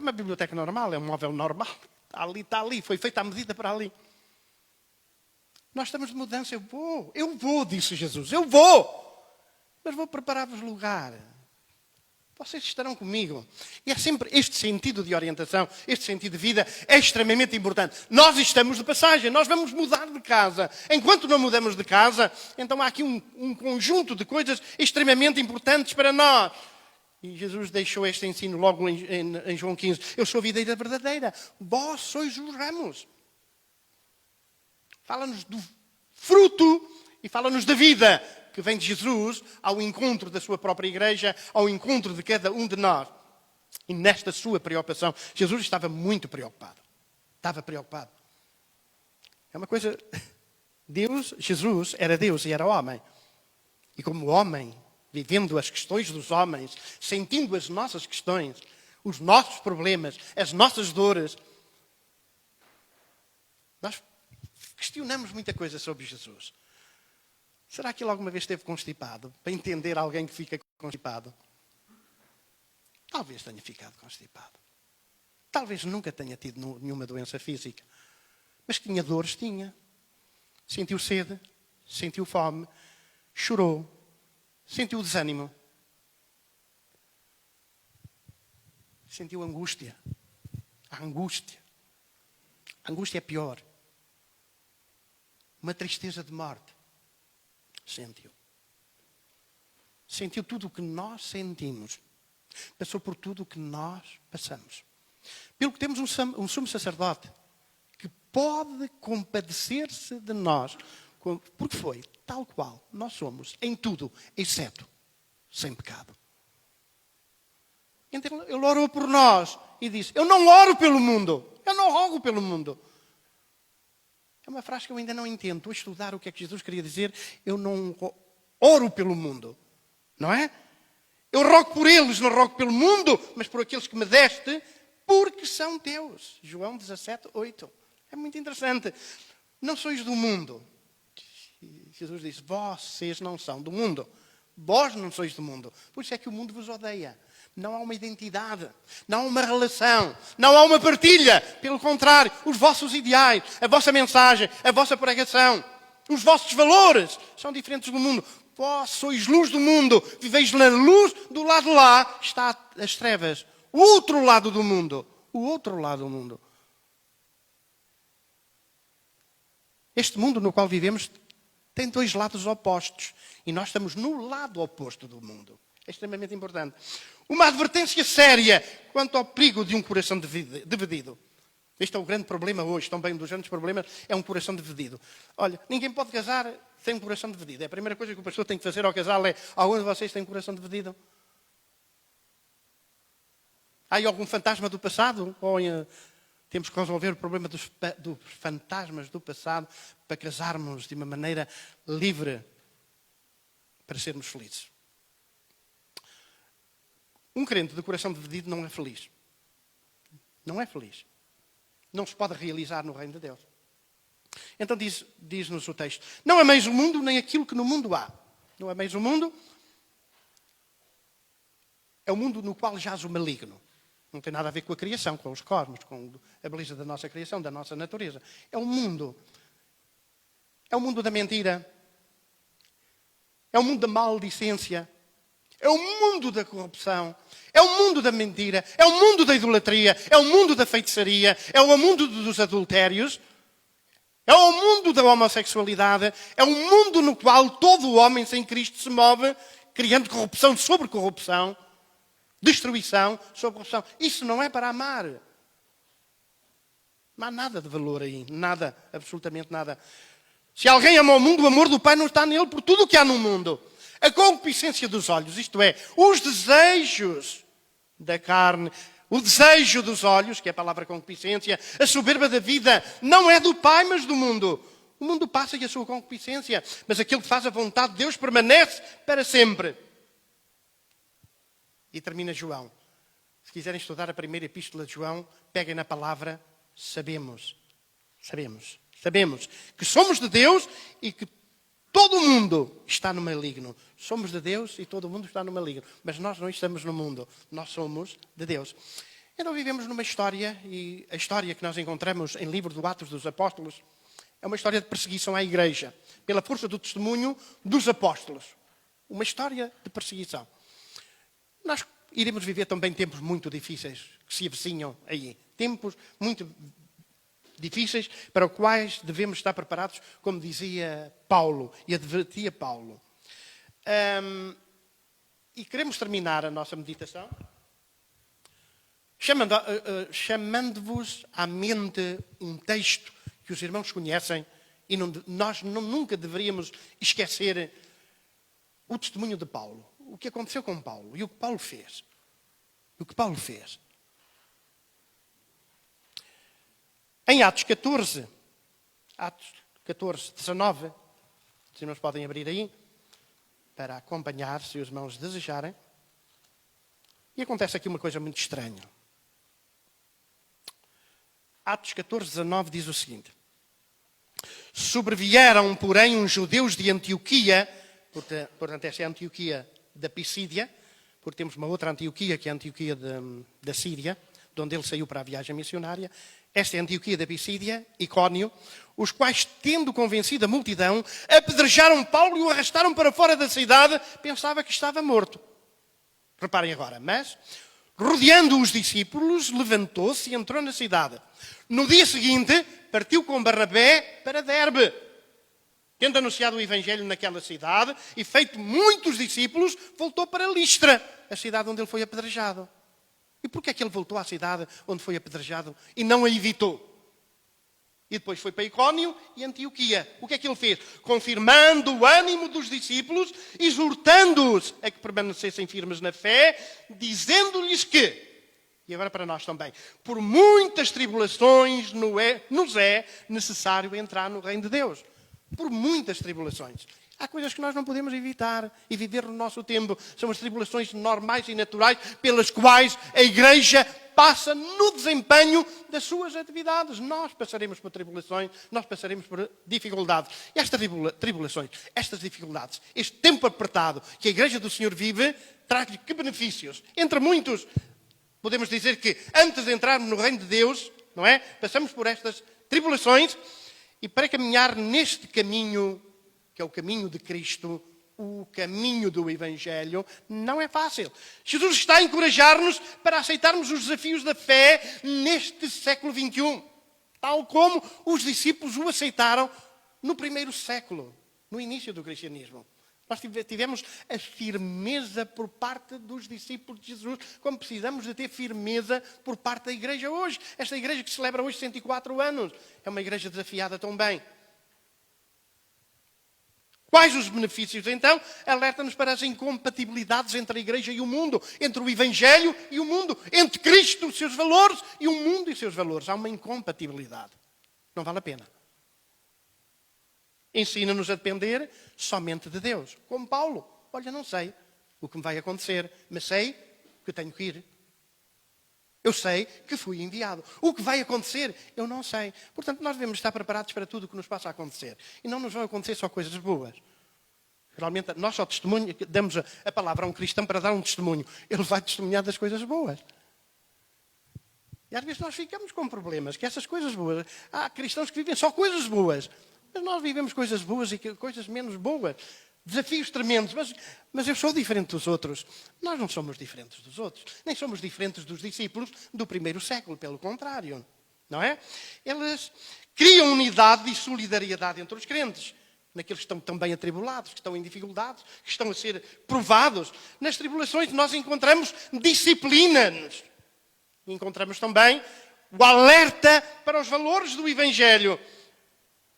uma biblioteca normal, é um móvel normal. Está ali, foi feita à medida para ali. Nós estamos de mudança, eu vou, disse Jesus, eu vou. Mas vou preparar-vos lugar. Vocês estarão comigo. E é sempre este sentido de orientação, este sentido de vida é extremamente importante. Nós estamos de passagem, nós vamos mudar de casa. Enquanto não mudamos de casa, então há aqui um conjunto de coisas extremamente importantes para nós. E Jesus deixou este ensino logo em João 15. Eu sou a videira verdadeira, vós sois os ramos. Fala-nos do fruto e fala-nos da vida que vem de Jesus ao encontro da sua própria igreja, ao encontro de cada um de nós. E nesta sua preocupação, Jesus estava muito preocupado. Estava preocupado. É uma coisa... Jesus era Deus e era homem. E como homem, vivendo as questões dos homens, sentindo as nossas questões, os nossos problemas, as nossas dores, nós questionamos muita coisa sobre Jesus. Será que ele alguma vez esteve constipado? Para entender alguém que fica constipado? Talvez tenha ficado constipado. Talvez nunca tenha tido nenhuma doença física. Mas que tinha dores, tinha. Sentiu sede, sentiu fome, chorou, sentiu desânimo. Sentiu angústia. A angústia. A angústia é pior. Uma tristeza de morte. Sentiu. Sentiu tudo o que nós sentimos. Passou por tudo o que nós passamos. Pelo que temos um sumo sacerdote que pode compadecer-se de nós, porque foi tal qual nós somos em tudo, exceto sem pecado. Então ele orou por nós e disse: eu não oro pelo mundo, eu não rogo pelo mundo. É uma frase que eu ainda não entendo. Estou a estudar o que é que Jesus queria dizer. Eu não oro pelo mundo. Não é? Eu rogo por eles, não rogo pelo mundo, mas por aqueles que me deste, porque são teus. João 17, 8. É muito interessante. Não sois do mundo. Jesus disse: vocês não são do mundo. Vós não sois do mundo. Por isso é que o mundo vos odeia. Não há uma identidade, não há uma relação, não há uma partilha. Pelo contrário, os vossos ideais, a vossa mensagem, a vossa pregação, os vossos valores são diferentes do mundo. Vós sois luz do mundo, viveis na luz, do lado de lá está as trevas. O outro lado do mundo, o outro lado do mundo. Este mundo no qual vivemos tem dois lados opostos e nós estamos no lado oposto do mundo. É extremamente importante. Uma advertência séria quanto ao perigo de um coração dividido. Este é o grande problema hoje, também um dos grandes problemas, é um coração dividido. Olha, ninguém pode casar sem um coração dividido. É a primeira coisa que o pastor tem que fazer ao casal é: algum de vocês tem um coração dividido? Há aí algum fantasma do passado? Ou temos que resolver o problema dos fantasmas do passado para casarmos de uma maneira livre, para sermos felizes? Um crente de coração dividido não é feliz. Não é feliz. Não se pode realizar no reino de Deus. Então diz-nos o texto: não ameis o mundo nem aquilo que no mundo há. Não ameis o mundo. É o mundo no qual jaz o maligno. Não tem nada a ver com a criação, com os cosmos, com a beleza da nossa criação, da nossa natureza. É o mundo. É o mundo da mentira. É o mundo da maldicência. É o mundo da corrupção, é o mundo da mentira, é o mundo da idolatria, é o mundo da feitiçaria, é o mundo dos adultérios, é o mundo da homossexualidade, é o mundo no qual todo o homem sem Cristo se move, criando corrupção sobre corrupção, destruição sobre corrupção. Isso não é para amar. Não há nada de valor aí, nada, absolutamente nada. Se alguém ama o mundo, o amor do Pai não está nele por tudo o que há no mundo. A concupiscência dos olhos, isto é, os desejos da carne, o desejo dos olhos, que é a palavra concupiscência, a soberba da vida, não é do Pai, mas do mundo. O mundo passa e a sua concupiscência, mas aquele que faz a vontade de Deus permanece para sempre. E termina João. Se quiserem estudar a primeira epístola de João, peguem na palavra sabemos. Sabemos. Sabemos que somos de Deus e que todo o mundo está no maligno. Somos de Deus e todo o mundo está no maligno. Mas nós não estamos no mundo. Nós somos de Deus. Então vivemos numa história, e a história que nós encontramos em livro do Atos dos Apóstolos é uma história de perseguição à igreja, pela força do testemunho dos apóstolos. Uma história de perseguição. Nós iremos viver também tempos muito difíceis que se avizinham aí. Tempos muito difíceis para os quais devemos estar preparados, como dizia Paulo e advertia Paulo. E queremos terminar a nossa meditação chamando-vos à mente um texto que os irmãos conhecem e nós nunca deveríamos esquecer o testemunho de Paulo. O que aconteceu com Paulo e o que Paulo fez. O que Paulo fez. Em Atos 14, 19, os irmãos podem abrir aí, para acompanhar, se os irmãos desejarem. E acontece aqui uma coisa muito estranha. Atos 14, 19 diz o seguinte. Sobrevieram, porém, uns judeus de Antioquia, portanto, esta é a Antioquia da Pisídia, porque temos uma outra Antioquia, que é a Antioquia da Síria, de onde ele saiu para a viagem missionária. Esta é a Antioquia da Pisídia, Icónio, os quais, tendo convencido a multidão, apedrejaram Paulo e o arrastaram para fora da cidade, pensava que estava morto. Reparem agora, mas, rodeando os discípulos, levantou-se e entrou na cidade. No dia seguinte, partiu com Barnabé para Derbe, tendo anunciado o Evangelho naquela cidade e feito muitos discípulos, voltou para Listra, a cidade onde ele foi apedrejado. E porquê é que ele voltou à cidade onde foi apedrejado e não a evitou? E depois foi para Icónio e Antioquia. O que é que ele fez? Confirmando o ânimo dos discípulos, exortando-os a que permanecessem firmes na fé, dizendo-lhes que, e agora para nós também, por muitas tribulações nos é necessário entrar no reino de Deus. Por muitas tribulações. Há coisas que nós não podemos evitar e viver no nosso tempo. São as tribulações normais e naturais pelas quais a Igreja passa no desempenho das suas atividades. Nós passaremos por tribulações, nós passaremos por dificuldades. E estas tribulações, estas dificuldades, este tempo apertado que a Igreja do Senhor vive, traz-lhe que benefícios? Entre muitos, podemos dizer que antes de entrarmos no reino de Deus, não é? Passamos por estas tribulações e para caminhar neste caminho, que é o caminho de Cristo, o caminho do Evangelho, não é fácil. Jesus está a encorajar-nos para aceitarmos os desafios da fé neste século XXI, tal como os discípulos o aceitaram no primeiro século, no início do cristianismo. Nós tivemos a firmeza por parte dos discípulos de Jesus, como precisamos de ter firmeza por parte da igreja hoje. Esta igreja que celebra hoje 104 anos é uma igreja desafiada também. Quais os benefícios, então? Alerta-nos para as incompatibilidades entre a Igreja e o mundo, entre o Evangelho e o mundo, entre Cristo e os seus valores e o mundo e os seus valores. Há uma incompatibilidade. Não vale a pena. Ensina-nos a depender somente de Deus. Como Paulo. Olha, não sei o que me vai acontecer, mas sei que tenho que ir. Eu sei que fui enviado. O que vai acontecer, eu não sei. Portanto, nós devemos estar preparados para tudo o que nos possa acontecer. E não nos vão acontecer só coisas boas. Geralmente, nós só damos a palavra a um cristão para dar um testemunho. Ele vai testemunhar das coisas boas. E às vezes nós ficamos com problemas, que essas coisas boas... Há cristãos que vivem só coisas boas. Mas nós vivemos coisas boas e coisas menos boas. Desafios tremendos, mas eu sou diferente dos outros. Nós não somos diferentes dos outros. Nem somos diferentes dos discípulos do primeiro século, pelo contrário. Não é? Eles criam unidade e solidariedade entre os crentes. Naqueles que estão também atribulados, que estão em dificuldades, que estão a ser provados. Nas tribulações nós encontramos disciplina-nos. Encontramos também o alerta para os valores do Evangelho.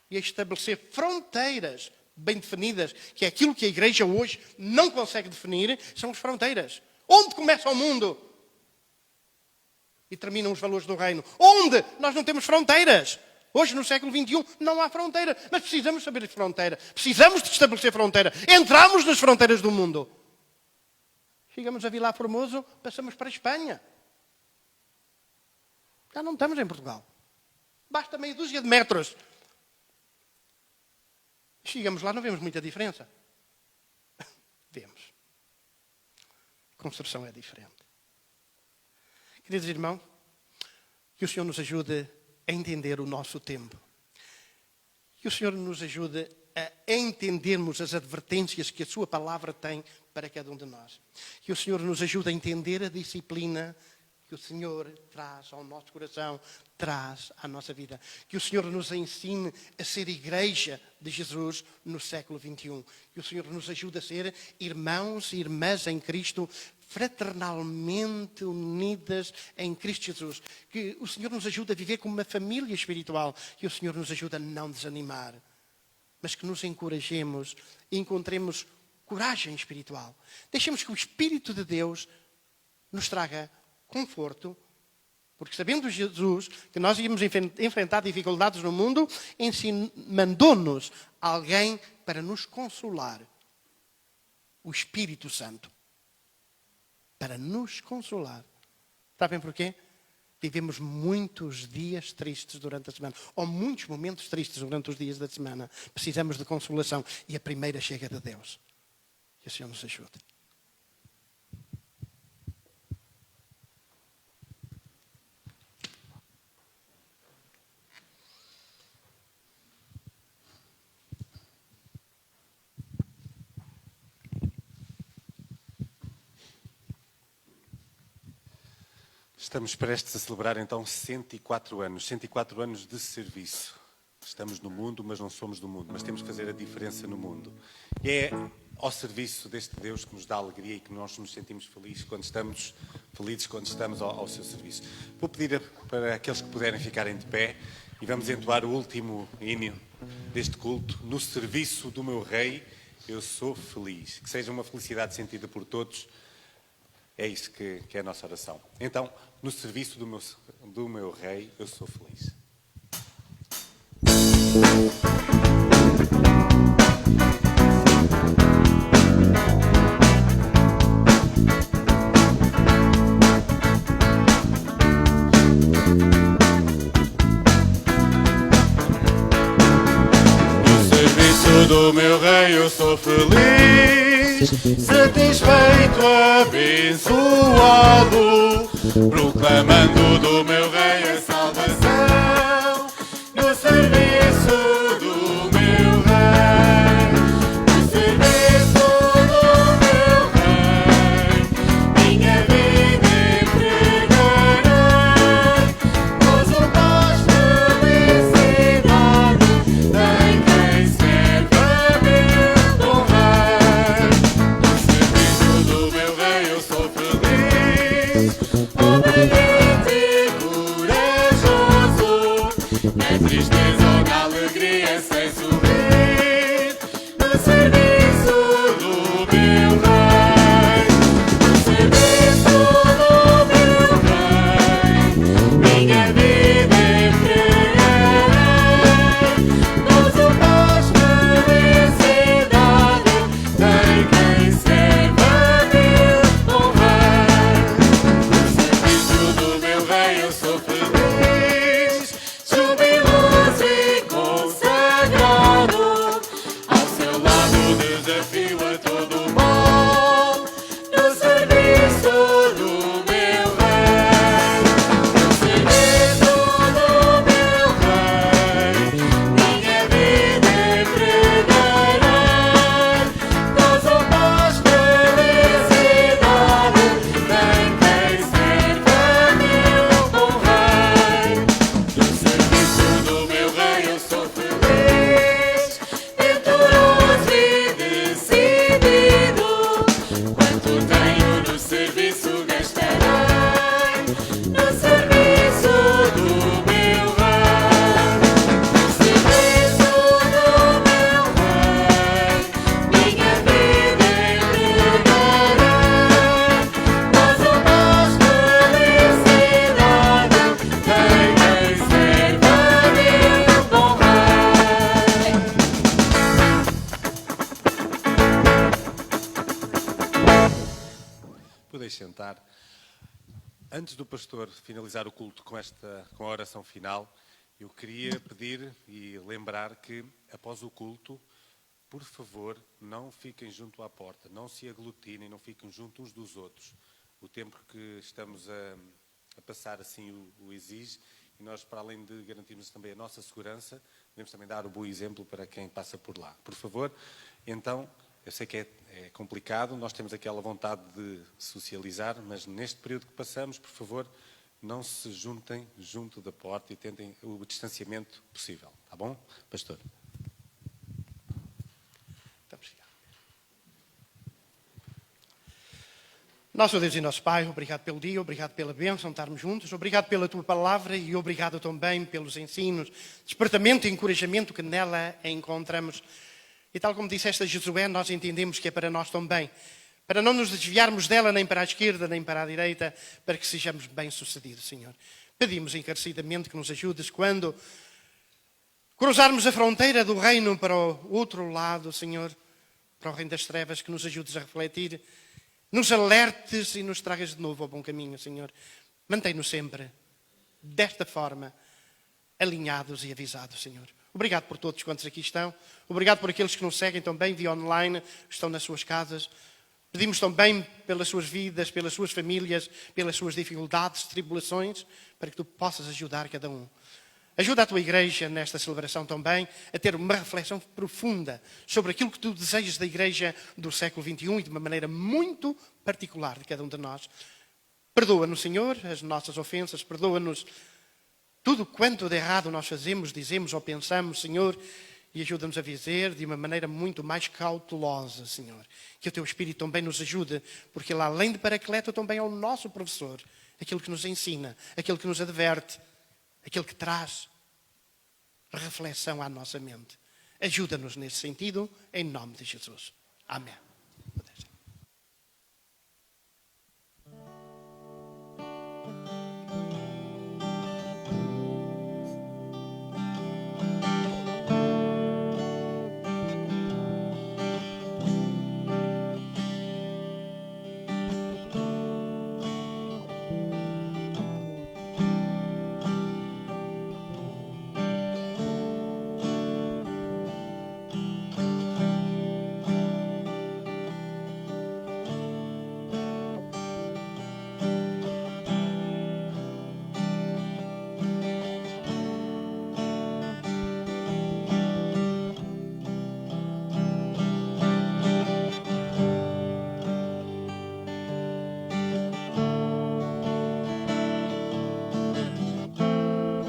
e a estabelecer fronteiras bem definidas, que é aquilo que a igreja hoje não consegue definir, são as fronteiras. Onde começa o mundo e terminam os valores do reino? Onde nós não temos fronteiras? Hoje, no século XXI, não há fronteira. Mas precisamos saber de fronteira. Precisamos de estabelecer fronteira. Entramos nas fronteiras do mundo. Chegamos a Vilar Formoso, passamos para a Espanha. Já não estamos em Portugal. Basta meia dúzia de metros. Chegamos lá, não vemos muita diferença. Vemos. A construção é diferente. Queridos irmãos, que o Senhor nos ajude a entender o nosso tempo. Que o Senhor nos ajude a entendermos as advertências que a sua palavra tem para cada um de nós. Que o Senhor nos ajude a entender a disciplina que o Senhor traz ao nosso coração, traz à nossa vida. Que o Senhor nos ensine a ser igreja de Jesus no século XXI. Que o Senhor nos ajude a ser irmãos e irmãs em Cristo, fraternalmente unidas em Cristo Jesus. Que o Senhor nos ajude a viver como uma família espiritual. Que o Senhor nos ajude a não desanimar, mas que nos encorajemos e encontremos coragem espiritual. Deixemos que o Espírito de Deus nos traga conforto, porque sabendo Jesus que nós íamos enfrentar dificuldades no mundo, mandou-nos alguém para nos consolar, o Espírito Santo, para nos consolar. Sabem porquê? Vivemos muitos dias tristes durante a semana, ou muitos momentos tristes durante os dias da semana. Precisamos de consolação e a primeira chega de Deus. Que o Senhor nos ajude. Estamos prestes a celebrar então 104 anos de serviço. Estamos no mundo, mas não somos do mundo, mas temos que fazer a diferença no mundo. E é ao serviço deste Deus que nos dá alegria e que nós nos sentimos felizes quando estamos ao seu serviço. Vou pedir para aqueles que puderem ficarem de pé e vamos entoar o último hino deste culto. No serviço do meu Rei, eu sou feliz. Que seja uma felicidade sentida por todos. É isso que é a nossa oração. Então, no serviço do meu Rei, eu sou feliz. No serviço do meu Rei, eu sou feliz, satisfeito, abençoado, proclamando do meu Rei a salvação. No serviço do meu Rei, no serviço do meu Rei, minha vida entregarei, gozo, paz, felicidade, tem quem serve a meu Rei. No serviço do meu Rei eu sou feliz, obediente e corajoso. podeis sentar. Antes do pastor finalizar o culto com a oração final, eu queria pedir e lembrar que, após o culto, por favor, não fiquem junto à porta, não se aglutinem, não fiquem junto uns dos outros. O tempo que estamos a passar assim o exige, e nós, para além de garantirmos também a nossa segurança, devemos também dar o bom exemplo para quem passa por lá. Por favor, então, eu sei que é complicado, nós temos aquela vontade de socializar, mas neste período que passamos, por favor, não se juntem junto da porta e tentem o distanciamento possível. Tá bom, pastor? Nosso Deus e nosso Pai, obrigado pelo dia, obrigado pela bênção de estarmos juntos, obrigado pela Tua Palavra e obrigado também pelos ensinos, despertamento e encorajamento que nela encontramos. E tal como disseste a Josué, nós entendemos que é para nós também, para não nos desviarmos dela nem para a esquerda nem para a direita, para que sejamos bem-sucedidos, Senhor. Pedimos encarecidamente que nos ajudes quando cruzarmos a fronteira do reino para o outro lado, Senhor, para o reino das trevas, que nos ajudes a refletir, nos alertes e nos tragas de novo ao bom caminho, Senhor. Mantém-nos sempre desta forma, alinhados e avisados, Senhor. Obrigado por todos quantos aqui estão. Obrigado por aqueles que nos seguem também via online, estão nas suas casas. Pedimos também pelas suas vidas, pelas suas famílias, pelas suas dificuldades, tribulações, para que Tu possas ajudar cada um. Ajuda a Tua Igreja nesta celebração também a ter uma reflexão profunda sobre aquilo que Tu desejas da Igreja do século XXI e de uma maneira muito particular de cada um de nós. Perdoa-nos, Senhor, as nossas ofensas, perdoa-nos tudo quanto de errado nós fazemos, dizemos ou pensamos, Senhor, e ajuda-nos a viver de uma maneira muito mais cautelosa, Senhor. Que o Teu Espírito também nos ajude, porque Ele, além de Paracleto, também é o nosso professor, aquele que nos ensina, aquele que nos adverte, aquele que traz reflexão à nossa mente. Ajuda-nos nesse sentido, em nome de Jesus. Amém.